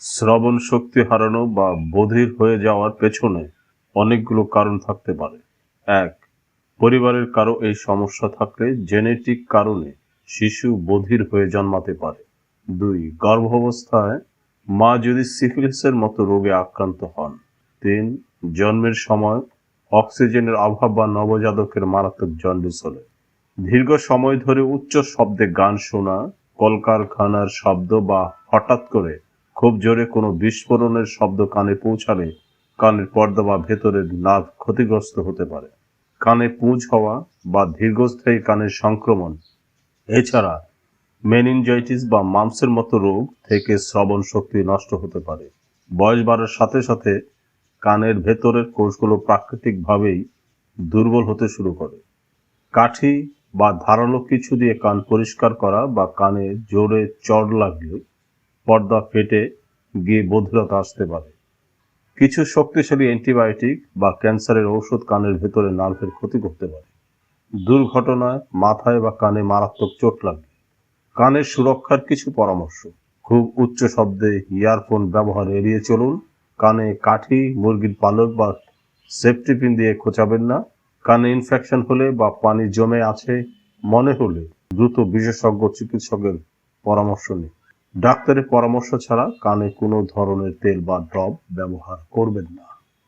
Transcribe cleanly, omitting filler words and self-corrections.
শ্রবণ শক্তি হারানো বা বধির হয়ে যাওয়ার পেছনে অনেকগুলো কারণ থাকতে পারে। ১. পরিবারের কারো এই সমস্যা থাকলে জেনেটিক কারণে শিশু বধির হয়ে জন্মাতে পারে। ২. গর্ভাবস্থায় মা যদি সিফিলিসের মতো রোগে আক্রান্ত হন। ৩. জন্মের সময় অক্সিজেনের অভাব বা নবজাতকের মারাত্মক জন্ডিস হলে। দীর্ঘ সময় ধরে উচ্চ শব্দে গান শোনা, কলকারখানার শব্দ বা হঠাৎ করে খুব জোরে কোনো বিস্ফোরণের শব্দ কানে পৌঁছালে কানের পর্দা বা ভেতরের নার্ভ ক্ষতিগ্রস্ত হতে পারে। কানে পুঁজ হওয়া বা দীর্ঘস্থায়ী কানের সংক্রমণ, এছাড়া মেনিনজাইটিস বা মাম্পসের মতো রোগ থেকে শ্রবণ শক্তি নষ্ট হতে পারে। বয়স বাড়ার সাথে সাথে কানের ভেতরের কোষগুলো প্রাকৃতিকভাবেই দুর্বল হতে শুরু করে। কাঠি বা ধারালো কিছু দিয়ে কান পরিষ্কার করা বা কানে জোরে চড় লাগলে পর্দা ফেটে গিয়ে বধিরতা আসতে পারে। কিছু শক্তিশালী অ্যান্টিবায়োটিক বা ক্যান্সারের ঔষধ কানের ভেতরে নার্ভের ক্ষতি করতে পারে। দুর্ঘটনায় মাথায় বা কানে মারাত্মক চোট লাগলে কানের সুরক্ষার কিছু পরামর্শ: খুব উচ্চ শব্দে ইয়ারফোন ব্যবহার এড়িয়ে চলুন। কানে কাঠি, মুরগির পালক বা সেফটি পিন দিয়ে খোঁচাবেন না। কানে ইনফেকশন হলে বা পানি জমে আছে মনে হলে দ্রুত বিশেষজ্ঞ চিকিৎসকের পরামর্শ নিন। ডাক্তারের পরামর্শ ছাড়া কানে কোনো ধরনের তেল বা ড্রপ ব্যবহার করবেন না।